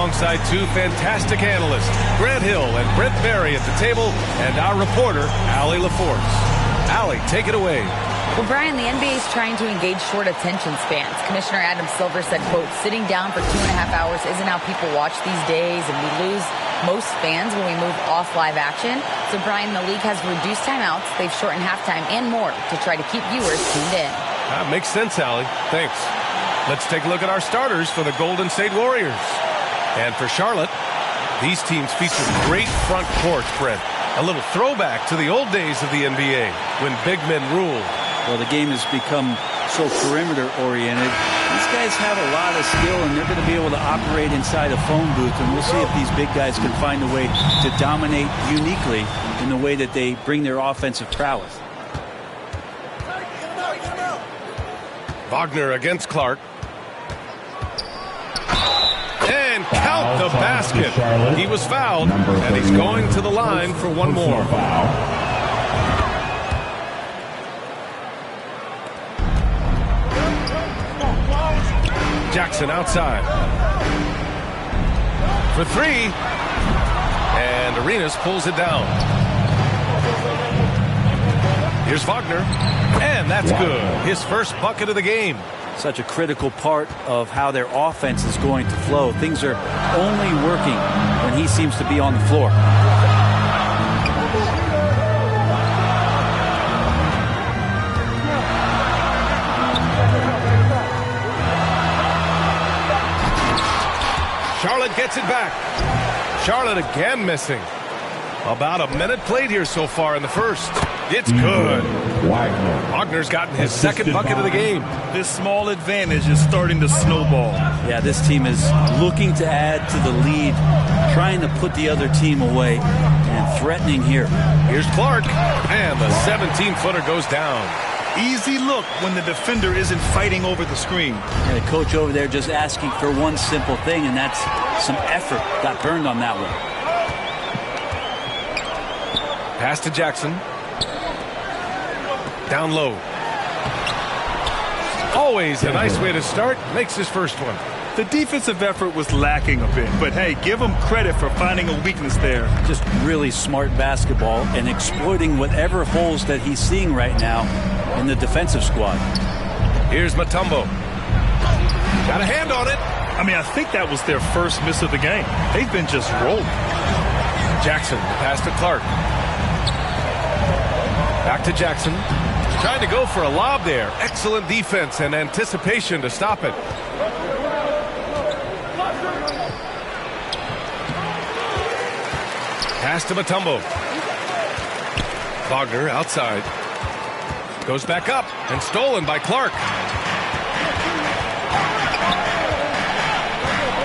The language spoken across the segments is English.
alongside two fantastic analysts, Grant Hill and Brent Barry at the table, and our reporter, Allie LaForce. Allie, take it away. Well, Brian, the NBA is trying to engage short attention spans. Commissioner Adam Silver said, quote, sitting down for 2.5 hours isn't how people watch these days, and we lose most fans when we move off live action. So, Brian, the league has reduced timeouts. They've shortened halftime and more to try to keep viewers tuned in. That makes sense, Allie. Thanks. Let's take a look at our starters for the Golden State Warriors. And for Charlotte, these teams feature great front courts, Brent. A little throwback to the old days of the NBA when big men ruled. Well, the game has become so perimeter-oriented. These guys have a lot of skill, and they're going to be able to operate inside a phone booth. And we'll see if these big guys can find a way to dominate uniquely in the way that they bring their offensive prowess. Wagner against Clark. And count the basket. He was fouled, and he's going to the line for one more. Jackson outside. For three. And Arenas pulls it down. Here's Wagner. And that's good. His first bucket of the game. Such a critical part of how their offense is going to flow. Things are only working when he seems to be on the floor. Charlotte gets it back. Charlotte again missing. About a minute played here so far in the first. It's good. Wagner's gotten his second bucket of the game. This small advantage is starting to snowball. Yeah, this team is looking to add to the lead, trying to put the other team away, and threatening here. Here's Clark, and the 17-footer goes down. Easy look when the defender isn't fighting over the screen. Yeah, the coach over there just asking for one simple thing, and that's some effort. Got burned on that one. Pass to Jackson. Down low. Always a nice way to start. Makes his first one. The defensive effort was lacking a bit, but hey, give him credit for finding a weakness there. Just really smart basketball and exploiting whatever holes that he's seeing right now in the defensive squad. Here's Mutombo. Got a hand on it. I mean, I think that was their first miss of the game. They've been just rolling. Jackson, pass to Clark. Back to Jackson. Trying to go for a lob there. Excellent defense and anticipation to stop it. Pass to Mutombo. Wagner outside. Goes back up and stolen by Clark.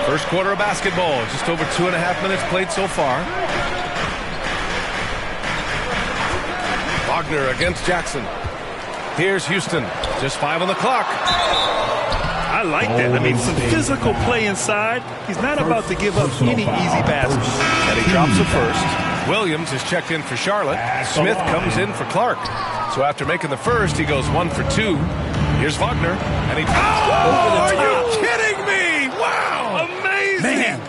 First quarter of basketball. Just over 2.5 minutes played so far. Wagner against Jackson. Here's Houston. Just 5 on the clock. I like that. I mean, some physical play inside. He's not about to give up any easy baskets. And he drops it first. Williams is checked in for Charlotte. Smith comes in for Clark. So after making the first, he goes 1 for 2. Here's Wagner. And he... Oh, are you kidding me? Wow. Amazing. Man.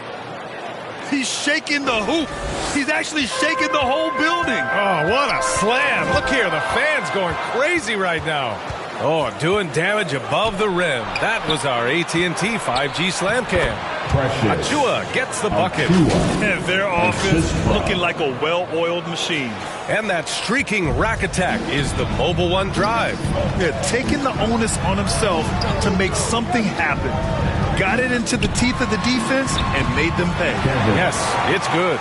He's shaking the hoop. He's actually shaking the whole building. Oh, what a slam. Look here, the fans going crazy right now. Oh, doing damage above the rim. That was our AT&T 5G slam cam. Achua gets the bucket. And their offense looking like a well-oiled machine. And that streaking rack attack is the Mobile One drive. Yeah, taking the onus on himself to make something happen. Got it into the teeth of the defense and made them pay. Yes, it's good.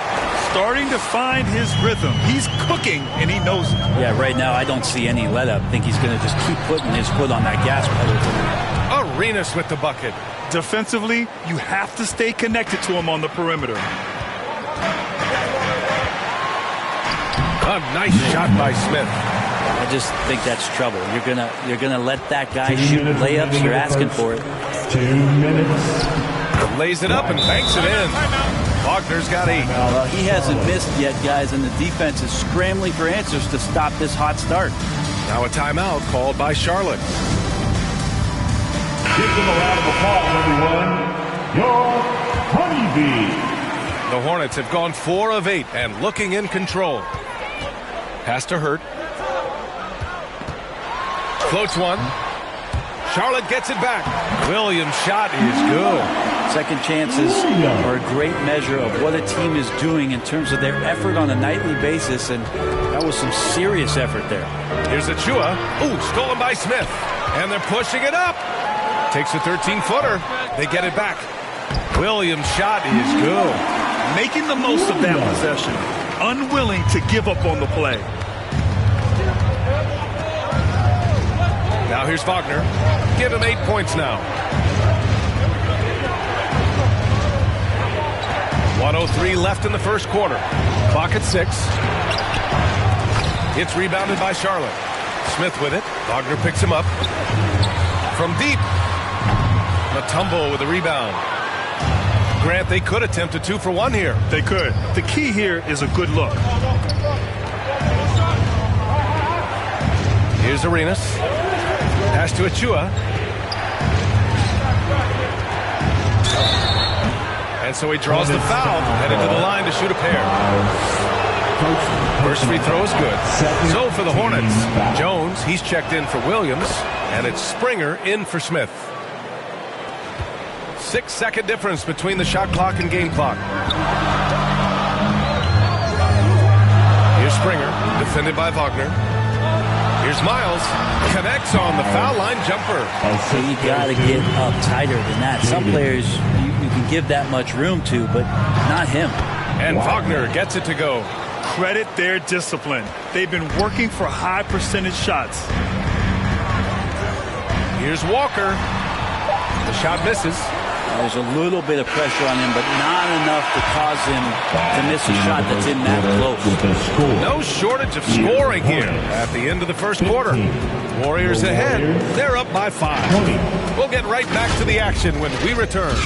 Starting to find his rhythm. He's cooking, and he knows it. Yeah, right now I don't see any let-up. I think he's going to just keep putting his foot on that gas pedal. Arenas with the bucket. Defensively, you have to stay connected to him on the perimeter. A nice shot by Smith. I just think that's trouble. You're gonna let that guy shoot layups. You're asking for it. 2 minutes. Lays it up and banks it in. Wagner's got 8. He hasn't missed yet, guys, and the defense is scrambling for answers to stop this hot start. Now a timeout called by Charlotte. Give them a round of applause, everyone. Your Honeybees. The Hornets have gone 4 of 8 and looking in control. Pass to Hurt. Floats one. Charlotte gets it back. Williams' shot is good. Second chances are a great measure of what a team is doing in terms of their effort on a nightly basis, and that was some serious effort there. Here's Achua. Ooh, stolen by Smith. And they're pushing it up. Takes a 13-footer. They get it back. Williams' shot is good. Making the most of that possession. Unwilling to give up on the play. Now here's Wagner. Give him 8 points now. 1:03 left in the first quarter. Clock at 6. It's rebounded by Charlotte. Smith with it. Wagner picks him up. From deep. Matumbo with a rebound. Grant, they could attempt a 2-for-1 here. They could. The key here is a good look. Here's Arenas. Pass to Achua. And so he draws the foul, headed to the line to shoot a pair. First free throw is good. So for the Hornets, Jones, he's checked in for Williams, and it's Springer in for Smith. 6-second difference between the shot clock and game clock. Here's Springer, defended by Wagner. Here's Miles, connects on the foul line jumper. So you got to get up tighter than that. Some players you can give that much room to, but not him. And Wagner gets it to go. Credit their discipline. They've been working for high percentage shots. Here's Walker. The shot misses. There's a little bit of pressure on him, but not enough to cause him to miss a shot that's in that close. No shortage of scoring here at the end of the first quarter. Warriors ahead. They're up by 5. We'll get right back to the action when we return.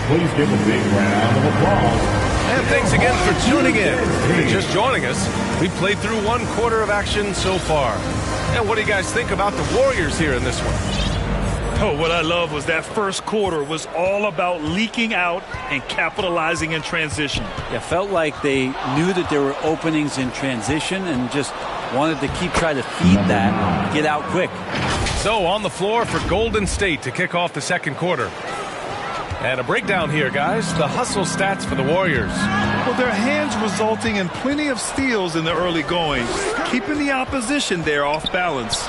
Please give a big round of applause. And thanks again for tuning in. If you're just joining us, we played through 1 quarter of action so far. And what do you guys think about the Warriors here in this one? Oh, what I love was that first quarter was all about leaking out and capitalizing in transition. It felt like they knew that there were openings in transition and just wanted to keep trying to feed that, get out quick. So on the floor for Golden State to kick off the second quarter. And a breakdown here, guys. The hustle stats for the Warriors. Well, their hands resulting in plenty of steals in the early going, keeping the opposition there off balance.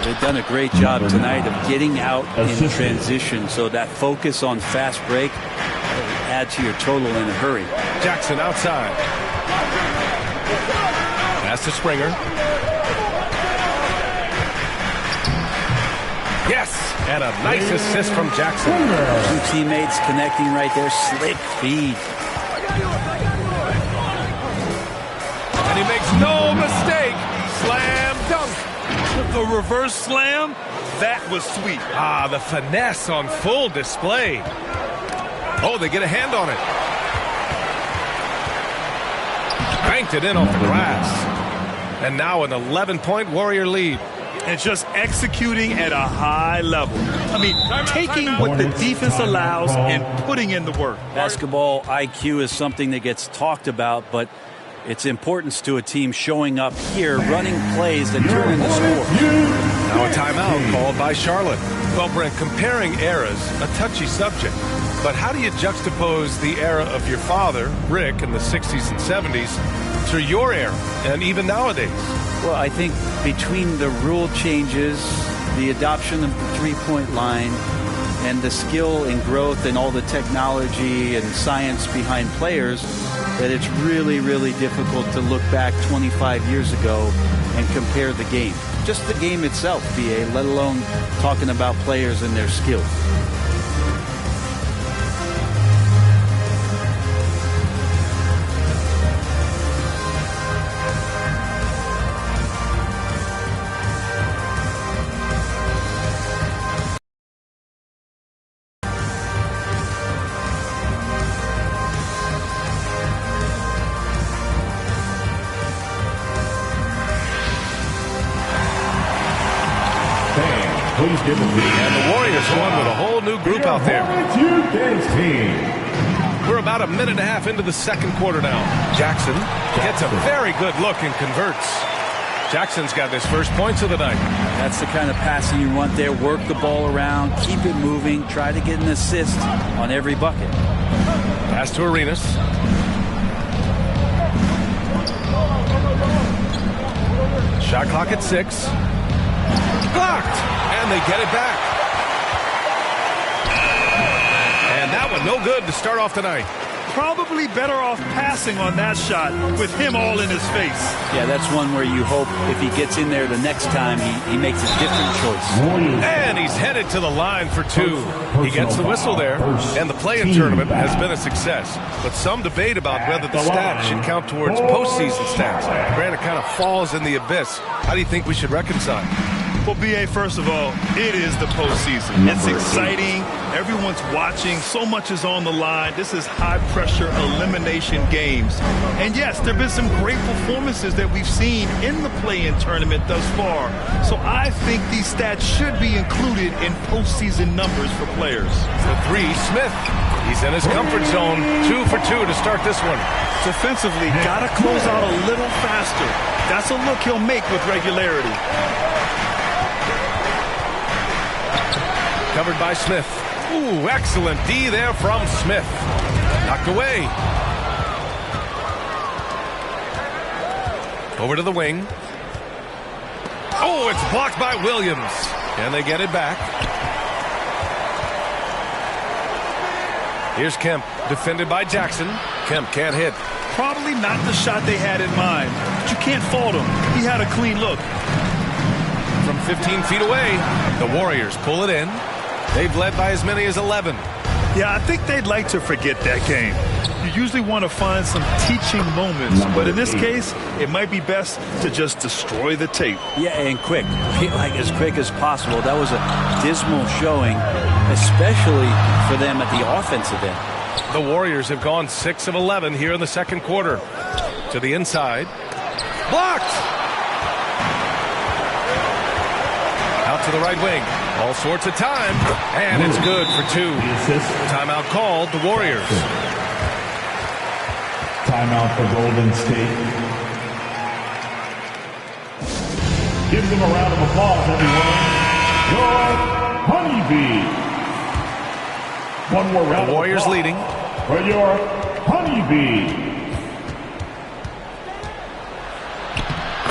They've done a great job tonight of getting out in transition, so that focus on fast break will add to your total in a hurry. Jackson outside. Pass to Springer. Yes, and a nice assist from Jackson. 2 teammates connecting right there. Slick feed. And he makes no mistake. Slam dunk. The reverse slam, that was sweet. Ah, the finesse on full display. Oh, they get a hand on it. Banked it in off the glass. And now an 11-point Warrior lead. And just executing at a high level. I mean, taking what the defense allows and putting in the work. Basketball IQ is something that gets talked about, but its importance to a team showing up here, running plays that turn into scores. Now a timeout called by Charlotte. Well, Brent, comparing eras, a touchy subject. But how do you juxtapose the era of your father, Rick, in the 60s and 70s, to your era, and even nowadays? Well, I think between the rule changes, the adoption of the three-point line, and the skill and growth and all the technology and science behind players, that it's really, really difficult to look back 25 years ago and compare the game. Just the game itself, BA, let alone talking about players and their skills. give a big And the Warriors won with a whole new group out there. Hornets U-Dance team. We're about a minute and a half into the second quarter now. Jackson gets a very good look and converts. Jackson's got his first points of the night. That's the kind of passing you want there. Work the ball around, keep it moving, try to get an assist on every bucket. Pass to Arenas. Shot clock at 6. Blocked! And they get it back. And that one no good to start off tonight. Probably better off passing on that shot with him all in his face. Yeah, that's one where you hope if he gets in there the next time, he makes a different choice. And he's headed to the line for 2. He gets the whistle there, and the play-in tournament has been a success. But some debate about whether the stats should count towards postseason stats. Grant, it kind of falls in the abyss. How do you think we should reconcile? Well, B.A., first of all, it is the postseason. It's exciting. Everyone's watching. So much is on the line. This is high-pressure elimination games. And, yes, there have been some great performances that we've seen in the play-in tournament thus far. So I think these stats should be included in postseason numbers for players. The 3, Smith. He's in his comfort zone. 2 for 2 to start this one. Defensively, got to close out a little faster. That's a look he'll make with regularity. Covered by Smith. Ooh, excellent D there from Smith. Knocked away. Over to the wing. Oh, it's blocked by Williams. And they get it back. Here's Kemp, defended by Jackson. Kemp can't hit. Probably not the shot they had in mind, but you can't fault him. He had a clean look. From 15 feet away, the Warriors pull it in. They've led by as many as 11. Yeah, I think they'd like to forget that game. You usually want to find some teaching moments, but in this case, it might be best to just destroy the tape. Yeah, and quick. Like as quick as possible. That was a dismal showing, especially for them at the offensive end. The Warriors have gone 6 of 11 here in the second quarter. To the inside. Blocked! Out to the right wing. All sorts of time. And it's good for 2. Timeout called, the Warriors. Timeout for Golden State. Give them a round of applause, everyone. Your Honeybee. One more round the Warriors of applause leading. For your Honeybee.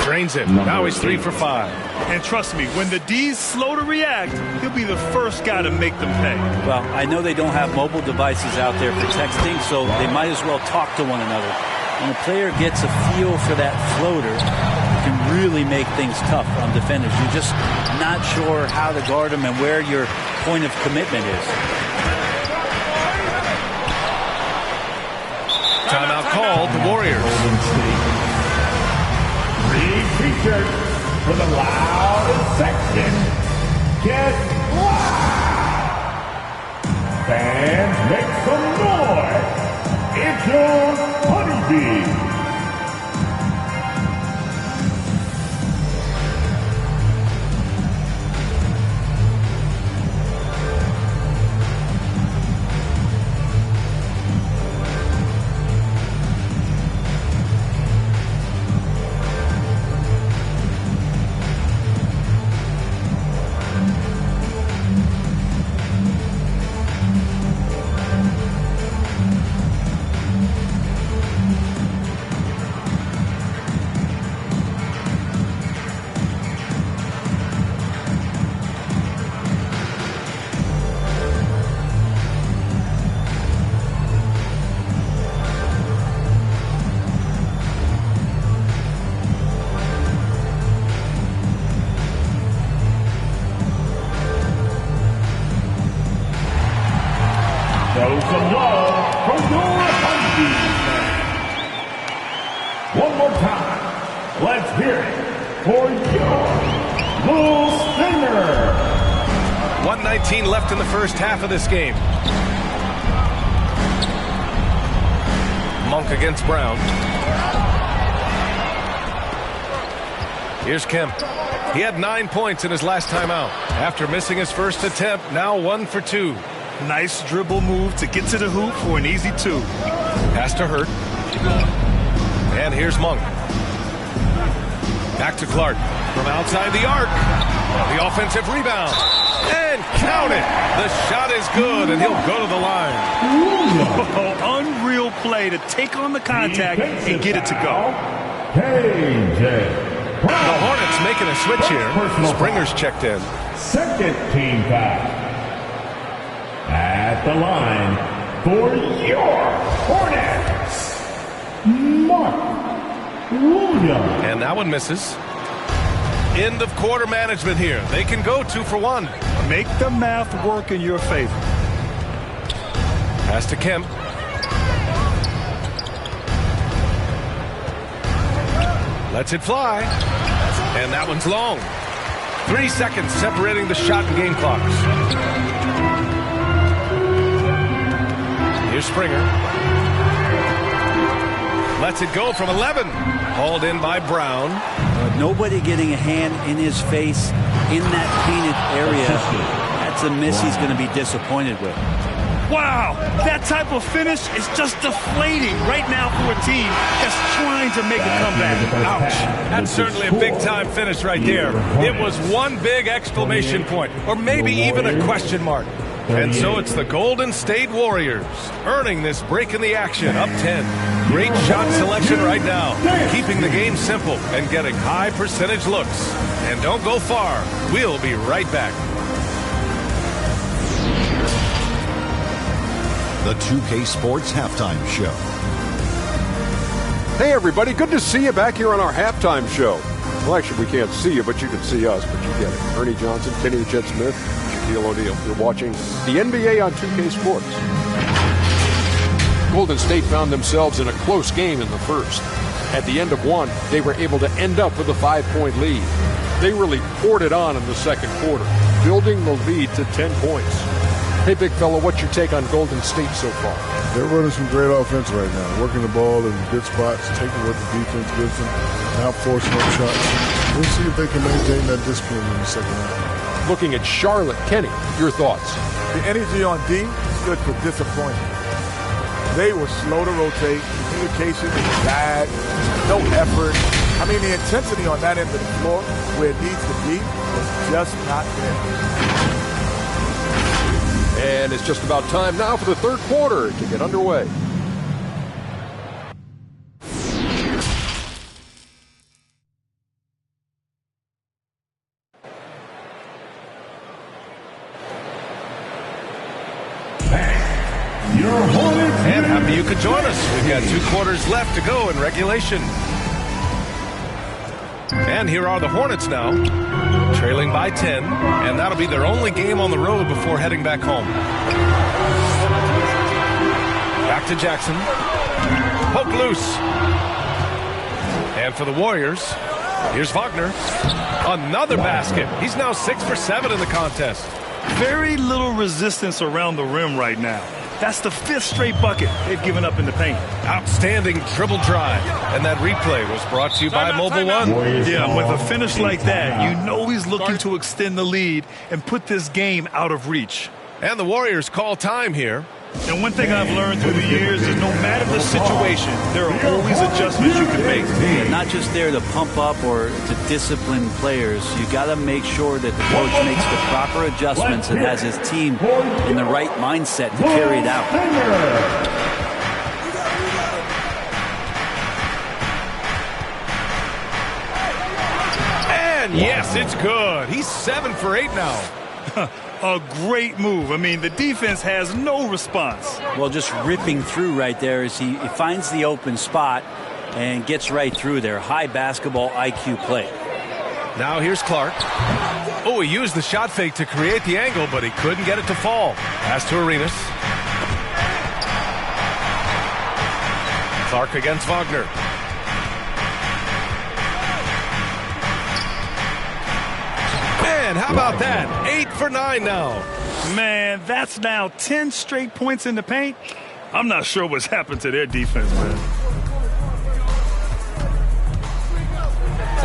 Drains it. Now he's 3 for 5. And trust me, when the D's slow to react, he'll be the first guy to make them pay. Well, I know they don't have mobile devices out there for texting, so they might as well talk to one another. When a player gets a feel for that floater, it can really make things tough on defenders. You're just not sure how to guard them and where your point of commitment is. Timeout called, the Warriors. Featured for the loudest section. Get loud! Fans, make some noise. It's your Honeybee. Show some love for your Honeybee. One more time. Let's hear it for your Little Stinger. 1:19 left in the first half of this game. Monk against Brown. Here's Kemp. He had 9 points in his last time out. After missing his first attempt, now 1 for 2. Nice dribble move to get to the hoop for an easy 2. Pass to Hurt. And here's Monk. Back to Clark. From outside the arc. The offensive rebound. And count it. The shot is good, and he'll go to the line. Oh, unreal play to take on the contact and get it to go. The Hornets making a switch here. Springer's checked in. Second team foul. At the line for your Hornets, Mark Williams. And that one misses. End of quarter management here. They can go 2 for 1. Make the math work in your favor. Pass to Kemp. Lets it fly. And that one's long. 3 seconds separating the shot and game clocks. Here's Springer. Lets it go from 11. Hauled in by Brown. Nobody getting a hand in his face in that painted area. That's a miss he's going to be disappointed with. Wow, that type of finish is just deflating right now for a team that's trying to make a comeback. Ouch. That's certainly a big-time finish right there. It was one big exclamation point, or maybe even a question mark. And so it's the Golden State Warriors earning this break in the action, up 10. Great shot selection right now, keeping the game simple and getting high percentage looks. And don't go far. We'll be right back. The 2K Sports Halftime Show. Hey, everybody. Good to see you back here on our halftime show. Well, actually, we can't see you, but you can see us, but you get it. Ernie Johnson, Kenny the Jet Smith, Shaquille O'Neal. You're watching the NBA on 2K Sports. Golden State found themselves in a close game in the first. At the end of one, they were able to end up with a 5-point lead. They really poured it on in the second quarter, building the lead to 10 points. Hey, big fella, what's your take on Golden State so far? They're running some great offense right now, working the ball in good spots, taking what the defense gives them, not forcing up shots. We'll see if they can maintain that discipline in the second half. Looking at Charlotte, Kenny, your thoughts? The energy on D stood for disappointment. They were slow to rotate. Communication was bad. No effort. I mean, the intensity on that end of the floor, where it needs to be, was just not there. And it's just about time now for the third quarter to get underway. And happy you could join us. We've got 2 quarters left to go in regulation. And here are the Hornets now, trailing by 10, and that'll be their only game on the road before heading back home. Back to Jackson. Poke loose. And for the Warriors, here's Wagner. Another basket. He's now 6 for 7 in the contest. Very little resistance around the rim right now. That's the 5th straight bucket they've given up in the paint. Outstanding dribble drive. And that replay was brought to you by Mobile One. Yeah, with a finish like that, you know he's looking to extend the lead and put this game out of reach. And the Warriors call time here. And one thing I've learned through the years is no matter the situation, there are always adjustments you can make. They're not just there to pump up or to discipline players. You got to make sure that the coach makes the proper adjustments and has his team in the right mindset to carry it out. And yes, it's good. He's 7 for 8 now. A great move. I mean, the defense has no response. Well, just ripping through right there as he finds the open spot and gets right through there. High basketball IQ play. Now here's Clark. Oh, he used the shot fake to create the angle, but he couldn't get it to fall. Pass to Arenas. Clark against Wagner. Man, how about that? 8 for 9 now. Man, that's now 10 straight points in the paint. I'm not sure what's happened to their defense, man.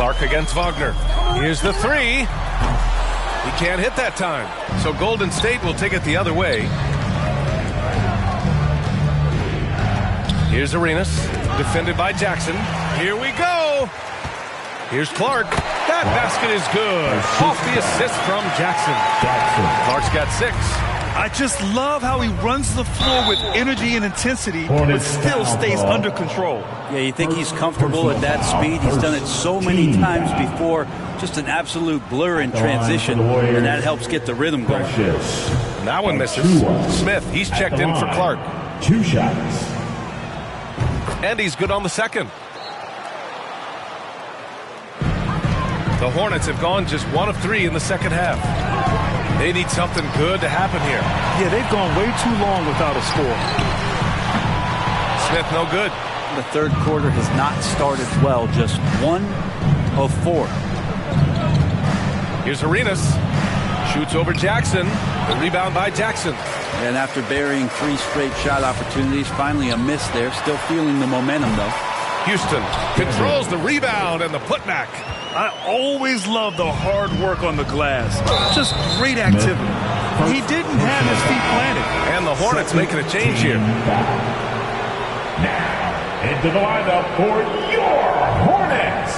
Clark against Wagner. Here's the three. He can't hit that time. So Golden State will take it the other way. Here's Arenas, defended by Jackson. Here we go. Here's Clark. That basket is good. Off the assist from Jackson. Clark's got 6. I just love how he runs the floor with energy and intensity, but still stays under control. Yeah, you think he's comfortable at that speed. He's done it so many times before. Just an absolute blur in transition, and that helps get the rhythm going. That one misses. Smith, he's checked in for Clark. 2 shots. And he's good on the second. The Hornets have gone just 1 of 3 in the second half. They need something good to happen here. Yeah, they've gone way too long without a score. Smith, no good. The third quarter has not started well, just 1 of 4. Here's Arenas. Shoots over Jackson. The rebound by Jackson. And after burying 3 straight shot opportunities, finally a miss there. Still feeling the momentum, though. Houston controls the rebound and the putback. I always love the hard work on the glass. Just great activity. He didn't have his feet planted. And the Hornets making a change here. Now, into the lineup for your Hornets,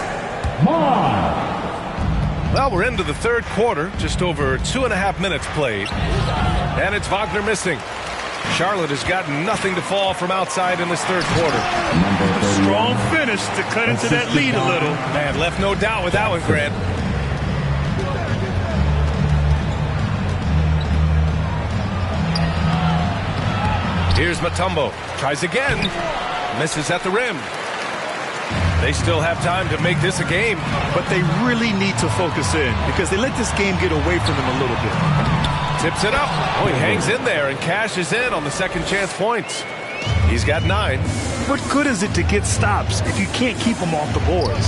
Mon. Well, we're into the third quarter, just over 2.5 minutes played. And it's Wagner missing. Charlotte has got nothing to fall from outside in this third quarter. Strong finish to cut into that lead a little. Man, left no doubt with that one, Grant. Here's Mutombo. Tries again. Misses at the rim. They still have time to make this a game. But they really need to focus in because they let this game get away from them a little bit. Tips it up. Oh, he hangs in there and cashes in on the second chance points. He's got 9. What good is it to get stops if you can't keep them off the boards?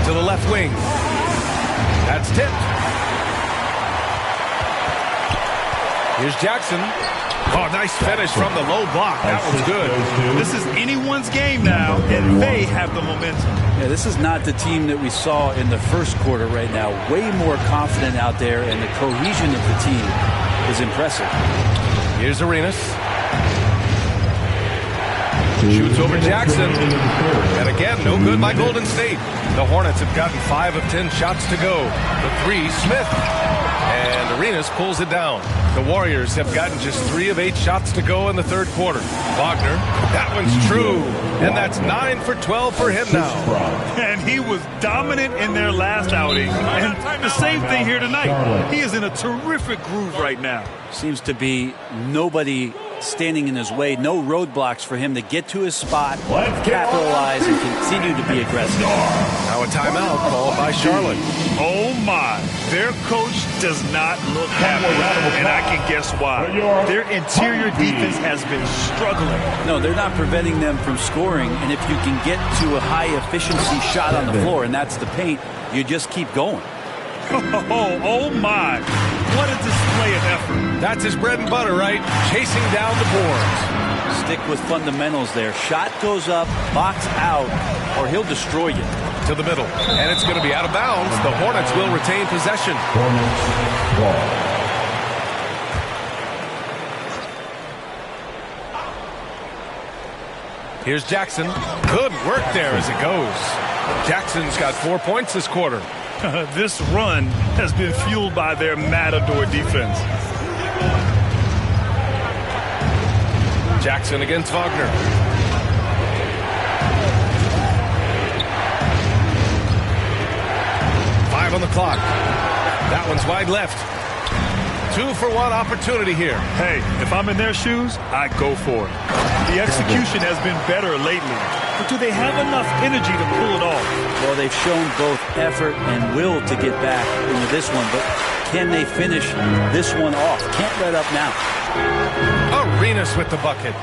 To the left wing. That's tipped. Here's Jackson. Oh, nice finish from the low block. That was good. This is anyone's game now, and they have the momentum. Yeah, this is not the team that we saw in the first quarter right now. Way more confident out there, and the cohesion of the team is impressive. Here's Arenas. Shoots over Jackson. And again, no good by Golden State. The Hornets have gotten 5 of 10 shots to go. The 3, Smith. And Arenas pulls it down. The Warriors have gotten just 3 of 8 shots to go in the third quarter. Wagner, that one's true. And that's 9 for 12 for him now. And he was dominant in their last outing. And the same thing here tonight. He is in a terrific groove right now. Seems to be nobody standing in his way. No roadblocks for him to get to his spot, capitalize, and continue to be aggressive. Now a timeout called by Charlotte. Oh, my. Their coach does not look happy, and I can guess why. Their interior defense has been struggling. No, they're not preventing them from scoring, and if you can get to a high-efficiency shot on the floor, and that's the paint, you just keep going. Oh, my. What a display of effort. That's his bread and butter, right? Chasing down the boards. Stick with fundamentals there. Shot goes up, box out, or he'll destroy you. To the middle. And it's going to be out of bounds. The Hornets will retain possession. Here's Jackson. Good work there as it goes. Jackson's got 4 points this quarter. This run has been fueled by their Matador defense. Jackson against Wagner. Five on the clock. That one's wide left. 2-for-1 opportunity here. Hey, if I'm in their shoes, I go for it. The execution has been better lately. But do they have enough energy to pull it off? Well, they've shown both effort and will to get back into this one, but can they finish this one off? Can't let up now. Arenas with the bucket.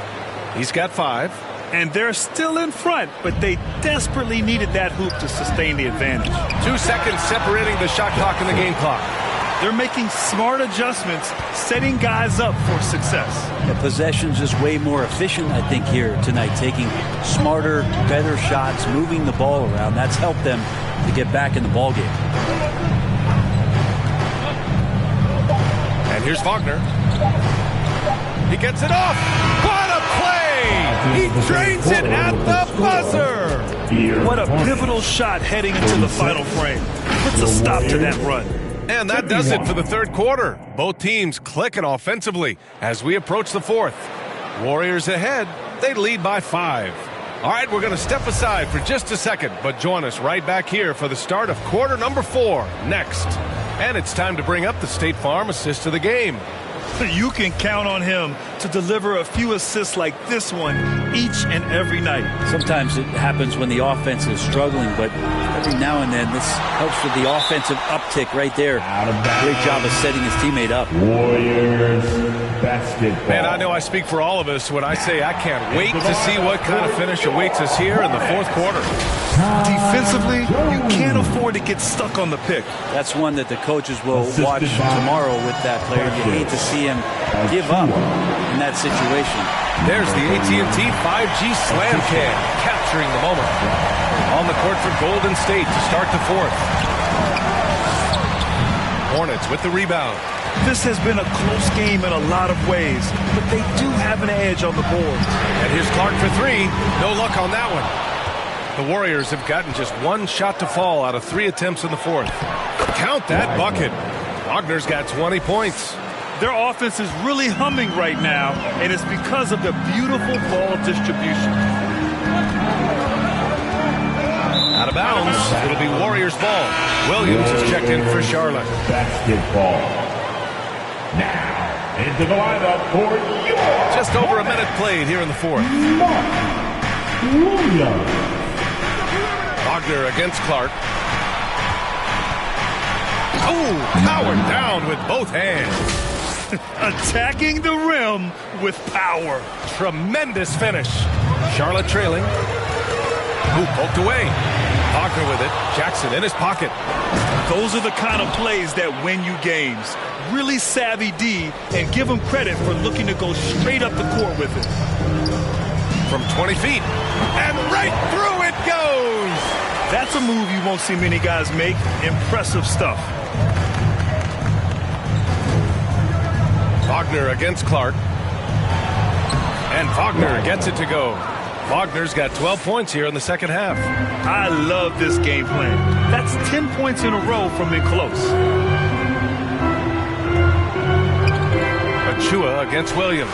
He's got 5. And they're still in front, but they desperately needed that hoop to sustain the advantage. 2 seconds separating the shot clock and the game clock. They're making smart adjustments, setting guys up for success. The possession's just way more efficient, I think, here tonight, taking smarter, better shots, moving the ball around. That's helped them to get back in the ball game. And here's Wagner. He gets it off. What a play! He drains it at the buzzer. What a pivotal shot heading into the final frame. Puts a stop to that run. And that does it for the third quarter. Both teams clicking offensively as we approach the fourth. Warriors ahead. They lead by 5. All right, we're going to step aside for just a second, but join us right back here for the start of quarter number 4 next. And it's time to bring up the State Farm assist of the game. You can count on him to deliver a few assists like this one each and every night. Sometimes it happens when the offense is struggling, but every now and then this helps with the offensive uptick right there. Great job of setting his teammate up. Warriors basketball. Man, I know I speak for all of us when I say I can't wait to see what kind of finish awaits us here in the fourth quarter. Defensively, you can't afford to get stuck on the pick. That's one that the coaches will watch tomorrow with that player. You hate to see him give up in that situation. There's the AT&T 5G Slam Cam, capturing the moment. On the court for Golden State to start the fourth. Hornets with the rebound. This has been a close game in a lot of ways, but they do have an edge on the board. And here's Clark for 3. No luck on that one. The Warriors have gotten just 1 shot to fall out of 3 attempts in the fourth. Count that bucket. Wagner's got 20 points. Their offense is really humming right now, and it's because of the beautiful ball distribution. Out of bounds. It'll be Warriors ball. Williams is checked in for Charlotte. Basketball. Now, into the lineup for York. Just over a minute played here in the fourth. Williams. Wagner against Clark. Oh, powered down with both hands. Attacking the rim with power. Tremendous finish. Charlotte trailing. Ooh, poked away. Wagner with it. Jackson in his pocket. Those are the kind of plays that win you games. Really savvy D, and give him credit for looking to go straight up the court with it. From 20 feet. And right through it goes. That's a move you won't see many guys make. Impressive stuff. Wagner against Clark. And Wagner gets it to go. Wagner's got 12 points here in the second half. I love this game plan. That's 10 points in a row from being close. Achua against Williams.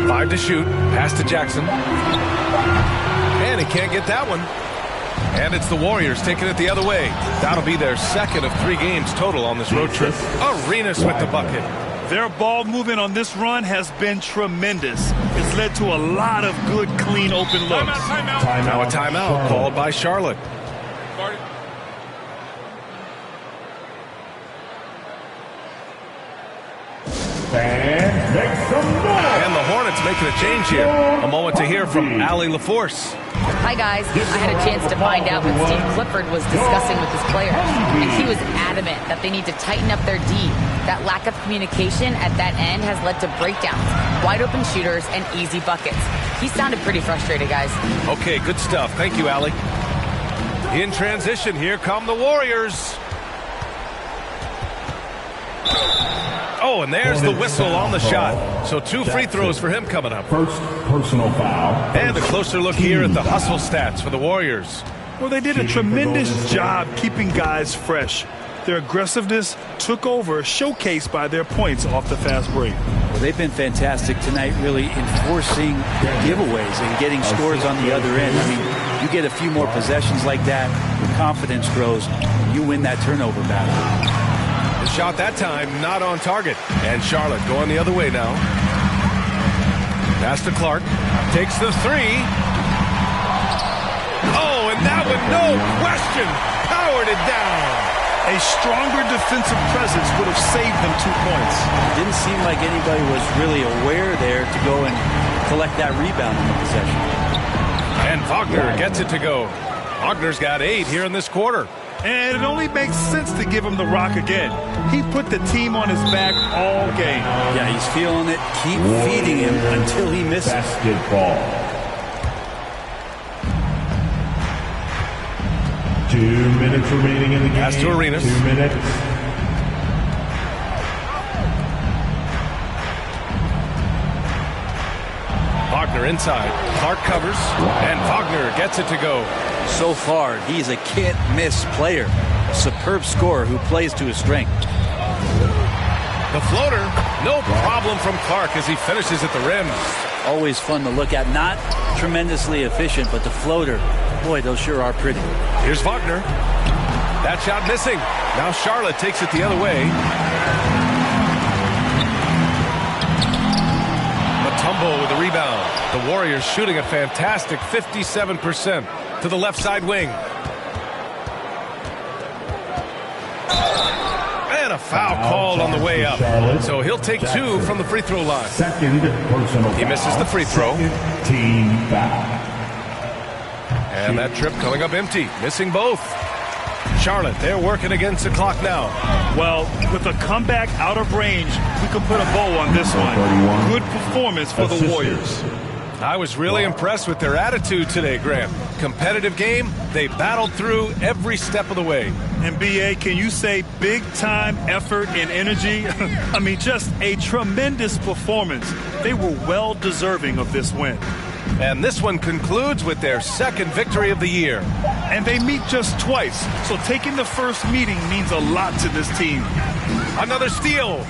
5 to shoot. Pass to Jackson. And he can't get that one. And it's the Warriors taking it the other way. That'll be their second of 3 games total on this road trip. Arenas with the bucket. Their ball movement on this run has been tremendous. It's led to a lot of good, clean, open looks. Now a timeout called by Charlotte. Fans, make some noise. And the Hornets making a change here. A moment to hear from Allie LaForce. Hi, guys. I had a chance to find out what Steve Clifford was discussing with his players, and he was adamant that they need to tighten up their D. That lack of communication at that end has led to breakdowns, wide open shooters, and easy buckets. He sounded pretty frustrated, guys. Okay, good stuff. Thank you, Allie. In transition, here come the Warriors. Oh, and there's the whistle on the shot. So 2 free throws for him coming up. First personal foul. And a closer look here at the hustle stats for the Warriors. Well, they did a tremendous job keeping guys fresh. Their aggressiveness took over, showcased by their points off the fast break. Well, they've been fantastic tonight, really enforcing their giveaways and getting scores on the other end. I mean, you get a few more possessions like that, your confidence grows, and you win that turnover battle. The shot that time not on target. And Charlotte going the other way now. Pass to Clark. Takes the 3. Oh, and that one, no question, powered it down. A stronger defensive presence would have saved them 2 points. It didn't seem like anybody was really aware there to go and collect that rebound in the possession. And Wagner gets it to go. Wagner's got 8 here in this quarter. And it only makes sense to give him the rock again. He put the team on his back all game. Yeah, he's feeling it. Keep feeding him until he misses. Basketball. 2 minutes remaining in the game. Pass to Arenas. 2 minutes. Wagner inside. Clark covers, and Wagner gets it to go. So far, he's a can't-miss player. A superb scorer who plays to his strength. The floater, no problem from Clark as he finishes at the rim. Always fun to look at. Not tremendously efficient, but the floater, boy, those sure are pretty. Here's Wagner. That shot missing. Now Charlotte takes it the other way. Mutombo with the rebound. The Warriors shooting a fantastic 57% to the left side wing. And a foul called on the way up. So he'll take 2 from the free throw line. Second personal He misses the free throw. Team foul. And that trip coming up empty. Missing both. Charlotte, they're working against the clock now. Well, with a comeback out of range, we can put a bow on this one. Good performance for the Warriors. I was really impressed with their attitude today, Graham. Competitive game, they battled through every step of the way. And B.A., can you say big-time effort and energy? I mean, just a tremendous performance. They were well deserving of this win. And this one concludes with their second victory of the year. And they meet just twice, so taking the first meeting means a lot to this team. Another steal.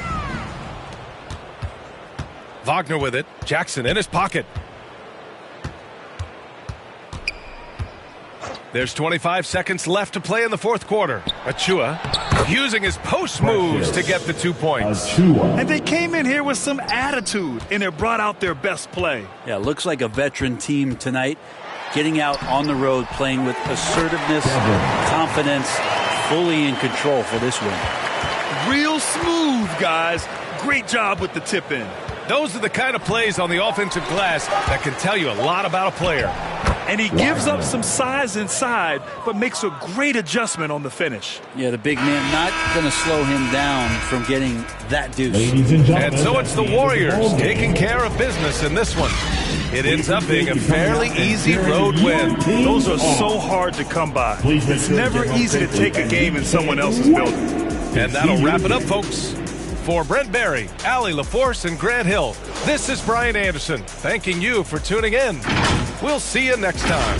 Wagner with it. Jackson in his pocket. There's 25 seconds left to play in the fourth quarter. Achua using his post moves to get the 2 points. And they came in here with some attitude, and it brought out their best play. Yeah, looks like a veteran team tonight. Getting out on the road, playing with assertiveness, confidence, fully in control for this win. Real smooth, guys. Great job with the tip-in. Those are the kind of plays on the offensive glass that can tell you a lot about a player. And he gives up some size inside, but makes a great adjustment on the finish. Yeah, the big man not going to slow him down from getting that deuce. And so it's the Warriors taking care of business in this one. It ends up being a fairly easy road win. Those are so hard to come by. It's never easy to take a game in someone else's building. And that'll wrap it up, folks. For Brent Barry, Allie LaForce, and Grant Hill, this is Brian Anderson, thanking you for tuning in. We'll see you next time.